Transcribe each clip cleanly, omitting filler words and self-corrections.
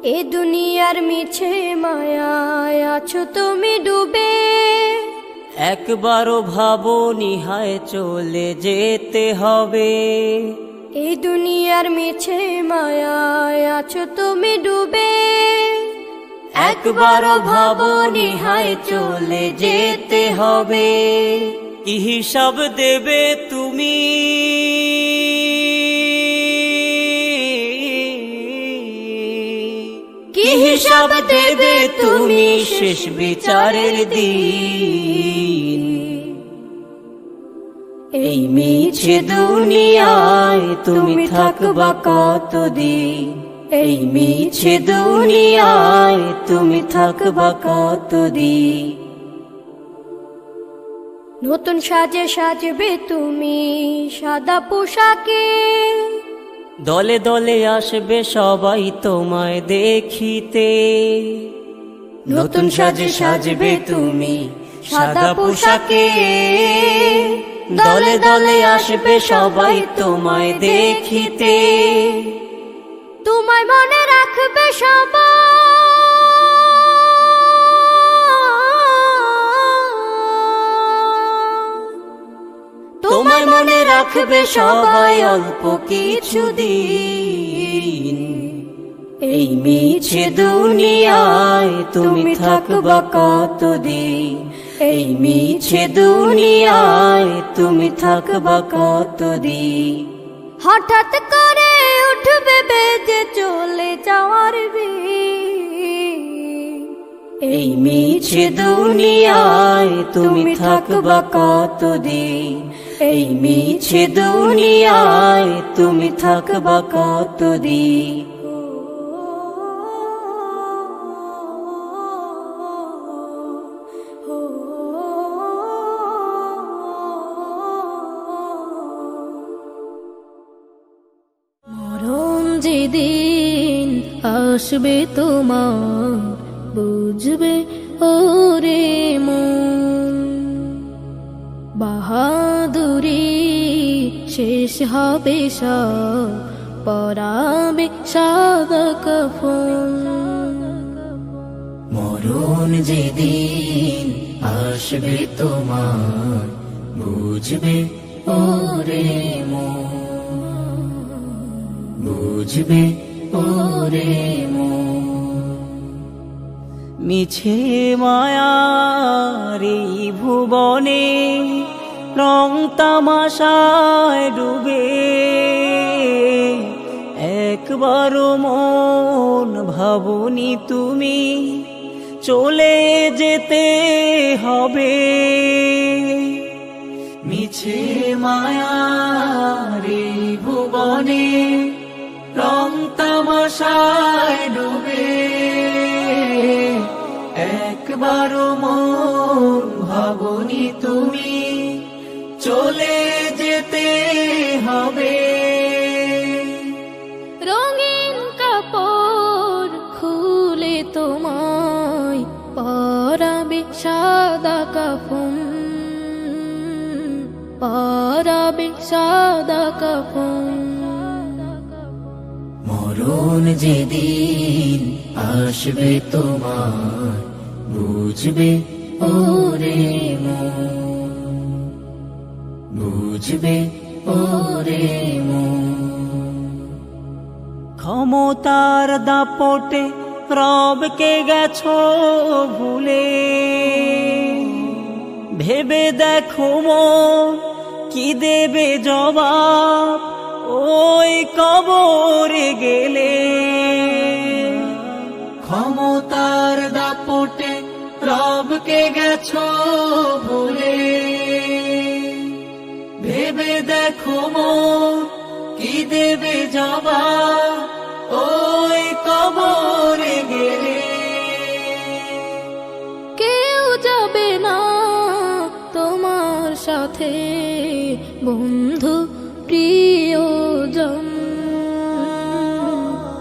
এ দুনিয়ার মিছে মায়ায় আছো তুমি ডুবে, একবারও ভাবোনি হায় চলে যেতে হবে। এই দুনিয়ার মিছে মায়ায় আছো তুমি ডুবে, একবারও ভাবোনি হায় চলে যেতে হবে। কি হিসাব দেবে তুমি, কি হিসাব দেবে তুমি শেষ বিচারের দিন। এই মিছে দুনিয়ায় তুমি থাকবা কতদিন, এই মিছে দুনিয়ায় তুমি থাকবা কতদিন। নতুন সাজে সাজবে তুমি সাদা পোশাকে, দলে দলে আসবে সবাই তোমায় দেখিতে। নতুন সাজে সাজবে তুমি সাদা পোশাকে, দলে দলে আসবে সবাই তোমায় দেখিতে। তোমায় মনে রাখবে সবাই, তোমায় মনে রাখবে সবাই অল্প কিছুদিন। এই মিছে দুনিয়ায় তুমি থাকবা কতদিন, এই মিছে দুনিয়ায় তুমি থাকবা কতদিন। হঠাৎ করে উঠবে বেজে চলে যাওয়ার বিন। এই মিছে দুনিয়ায় তুমি থাকবা কতদিন, এই মিছে দুনিয়ায় তুমি থাকবা কতদিন। মরণ যেদিন আসবে তোমার বুঝবে ওরে মন, বাহাদুরি শেষ হবে সব পরাবে সাদা কাফন। মরণ যেদিন আসবে তোমার বুঝবে ওরে মন, বুঝবে ওরে মন। মিছে মায়ার এই ভুবনে রং তামাশায় ডুবে, একবারও মন ভাবনি তুমি চলে যেতে হবে। মিছে মায়ার এই ভুবনে রং তামাশায় ডুবে, একবারও মন ভাবনি তুমি চলে যেতে হবে। রঙিন কাপড় খুলে তোমায় পরাবে সাদা কাফন, পরাবে সাদা কাফন। মরণ যেদিন আসবে তোমার বুঝবে ওরে মন, বুঝবে ওরে মন। ক্ষমতার দাপটে রবকে গেছো ভুলে, ভেবে দেখো মন কি দেবে জবাব ওই কবরে গেলে। ক্ষমতার দাপটে রবকে গেছো ভুলে, ভেবে দেখো মন কি দেবে জবাব ওই কবরে গেলে। কেউ যাবে না তোমার সাথে বন্ধু প্রিয়জন,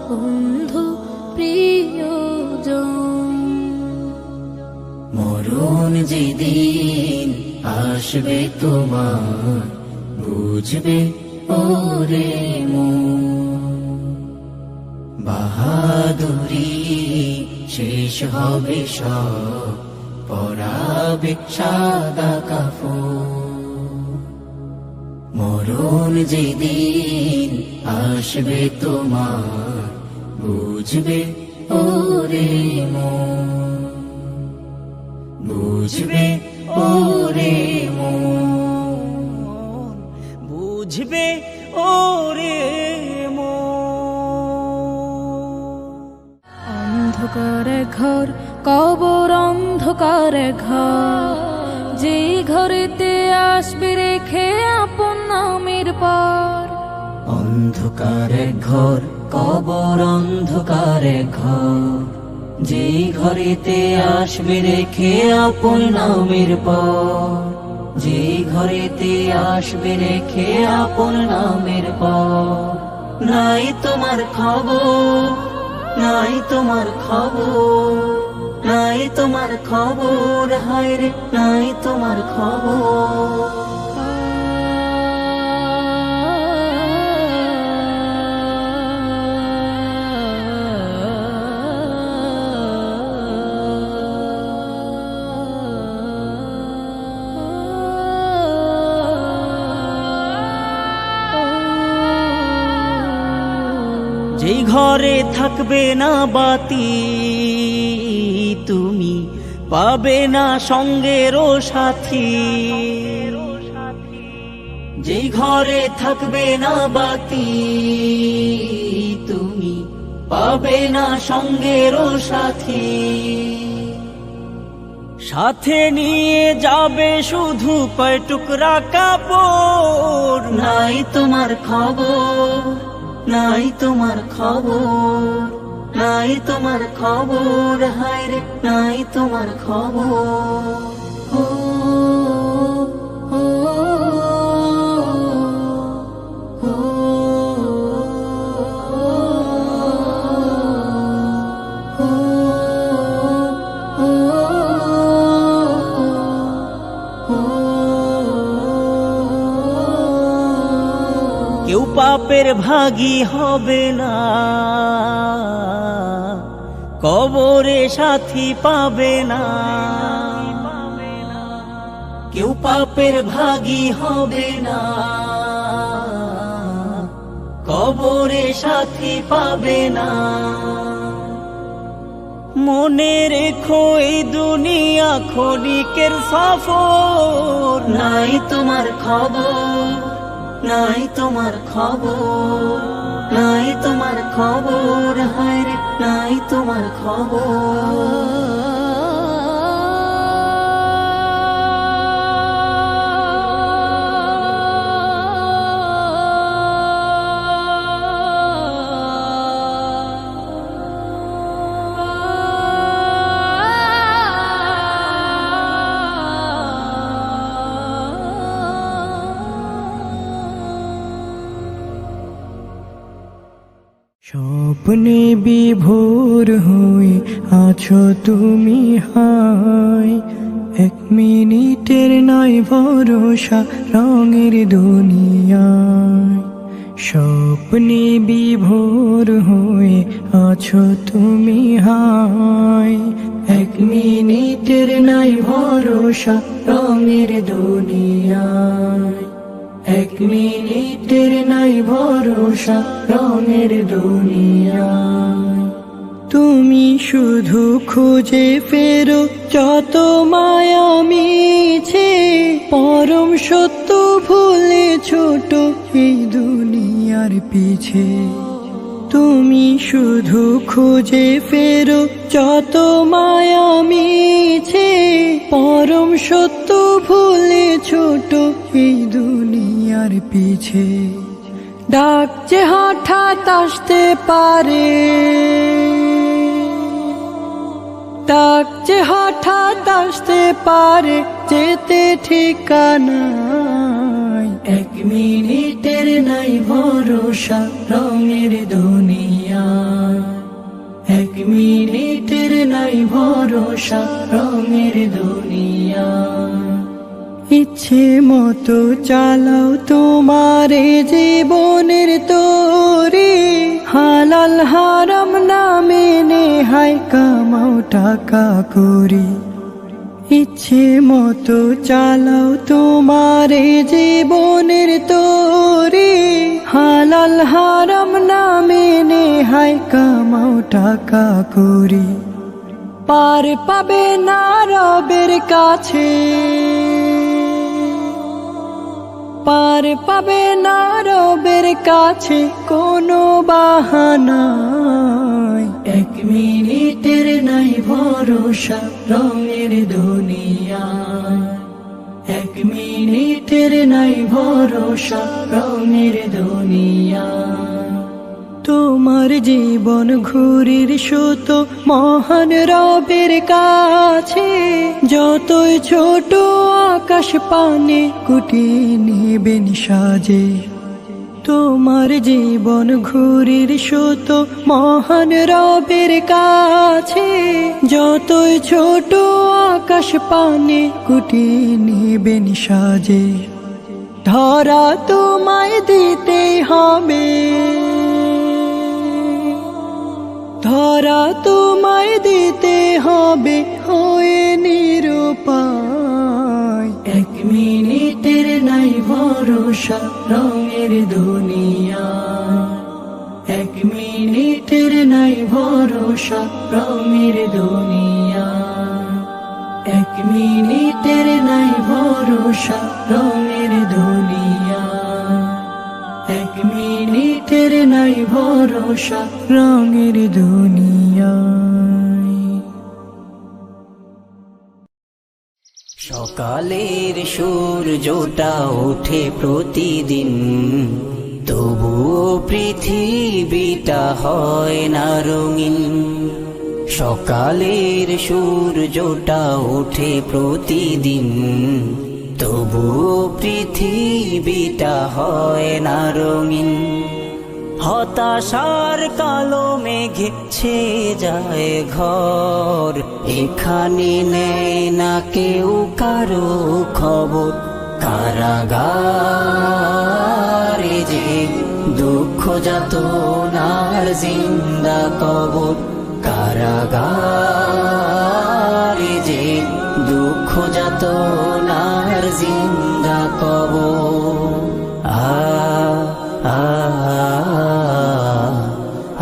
বন্ধু প্রিয়জন। মরণ যেদিন আসবে তোমার বুঝবে ওরে মন, বাহাদুরি শেষ হবে সব, পরাবে সাদা কাফন। মরণ যেদিন আসবে তোমার, বুঝবে ওরে মন, বুঝবে ওরে মন, বুঝবে ওরে অন্ধকারে ঘর, কবর অন্ধকারে ঘর, যে ঘরেতে আসবে রেখে আপন নামের পর। অন্ধকারে ঘর, কবর অন্ধকারে ঘর, যে ঘরেতে আসবে রেখে আপন নামের পর, যে ঘরেতে আসবে রেখে আপন নামের পর। নাই তোমার খবর, নাই তোমার খবর, নাই তোমার খবর, হায় রে নাই তোমার খবর। যেই ঘরে থাকবে না বাতি, তুমি পাবে না সঙ্গেরও সাথী। যেই ঘরে থাকবে না বাতি, তুমি পাবে না সঙ্গেরও সাথী। সাথে নিয়ে যাবে শুধু কয় টুকরা কাপড়, নাই তোমার খবর, নাই তোমার খবর, নাই তোমার খবর, হায় রে নাই তোমার খবর। ও, ও, ও, কেউ পাপের ভাগী হবে না, কবরে সাথী পাবে না। কেউ পাপের ভাগী হবে না, কবরে সাথী পাবে না। মনে রেখো এই দুনিয়া ক্ষণিকের সফর, নাই তোমার খবর, নাই তোমার খবর, নাই তোমার খবর, হায় রে নাই তোমার খবর। স্বপ্নে বিভোর হয়ে আছো তুমি হায়, এক মিনিটের নাই ভরসা রঙের দুনিয়ায়। স্বপ্নে বিভোর হয়ে আছো তুমি হায়, এক মিনিটের নাই ভরসা রঙের দুনিয়ায়। এক মিনিটের নাই ভরসা রঙের দুনিয়ায়। তুমি শুধু খুঁজে ফেরো যত মায়া মিছে, পরম সত্য ভুলে ছোট এই দুনিয়ার পিছে। তুমি শুধু খুঁজে ফেরো যত মায়া মিছে, পরম সত্য ভুলে ছোট এই দুনিয়ার পিছে। ডাক যে হঠাৎ আসতে পারে, ডাক যে হঠাৎ আসতে পারে, যেতে ঠিকানা। এক মিনিটের নাই ভরসা রঙের দুনিয়া, এক মিনিটের নাই ভরসা রঙের দুনিয়া। ইচ্ছে মতো চালাও তোমার এ জীবনের তরি, হালাল হারাম না মেনে হায় কামাও টাকা করি। ইচ্ছে মতো চালাও তোমার এ জীবনের তরি, হালাল হারাম না মেনে হায় কামাও টাকা করি। পার পাবে না রবের কাছে, পার পাবে না রবের কাছে কোনো বাহানায়। এক মিনিটের নাই ভরসা রঙের দুনিয়া, এক মিনিটের নাই ভরসা রঙের দুনিয়া। তোমার জীবন ঘুরির সুতো মহান রবের কাছে, যতই ছোট আকাশ পানে কুটিয়ে নেবেন সাজে। তোমার জীবন ঘুরির সুতো মহান রবের কাছে, যতই ছোট আকাশ পানে কুটিয়ে নেবেন সাজে। ধরা তোমায় দিতে হবে, ধরা তোমায় দিতে হবে হয়ে নিরুপায়। এক মিনিটের নাই ভরসা রঙের দুনিয়া, এক মিনিটের নাই ভরসা রঙের দুনিয়া, এক মিনিটের নাই ভরসা রঙের দুনিয়া, এক মিনিটের নাই ভরসা রঙের দুনিয়ায়। সকালের সূর্যটা ওঠে প্রতিদিন, তবুও পৃথিবীটা হয় না রঙিন। সকালের সূর্যটা ওঠে প্রতিদিন, তবুও পৃথিবীটা হয় না রঙিন। হতাশার কালো মেঘে ছেয়ে যায় ঘর, এখানে নেয় না কেউ কারো খবর। কারাগারে যে দুঃখ যাতনার জিন্দা কবর, কারাগারে যে দুঃখ যাতনার জিন্দা কবর। আ আ আ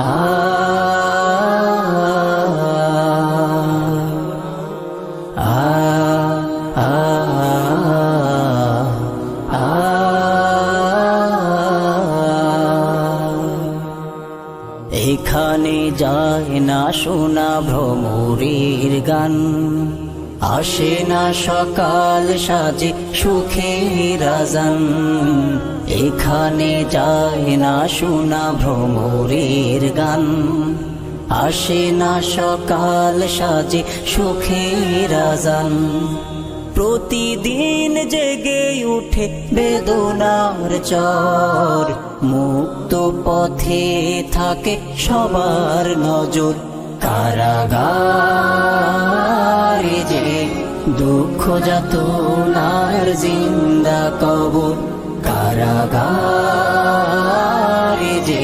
এখানে যায় না শোনা ভ্রমরের গান, আসে না সকাল সাজে সুখের আজান। এখানে যায় না শোনা ভ্রমরের গান, আসে না সকাল সাজে সুখের আজান। প্রতিদিন জেগে উঠে বেদনার চর, মুক্ত পথে থাকে সবার নজর। কারাগারে যে দুঃখ যাতনার জিন্দা কবর, কারাগারে যে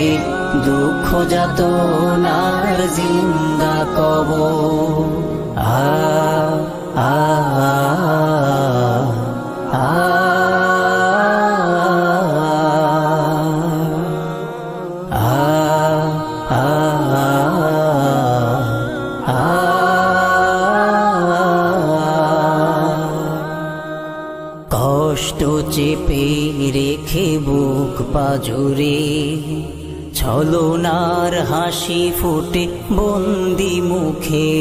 দুঃখ যাতনার জিন্দা কবর। আ আ আ কষ্ট চেপে রেখে বুক পাজরে, ছলনার হাসি ফোটে বন্দি মুখে।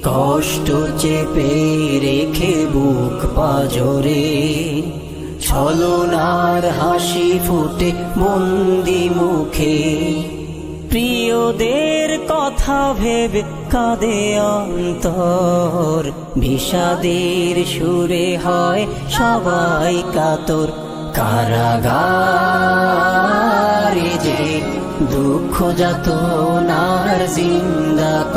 কষ্ট চেপে রেখে বুক পাজরে, ছলনার হাসি ফোটে বন্দি মুখে। প্রিয়দের কথা ভেবে কাঁদে অন্তর, বিষাদের সুরে হয় সবাই কাতর। কারাগারে যে দুঃখ যাতনার জিন্দা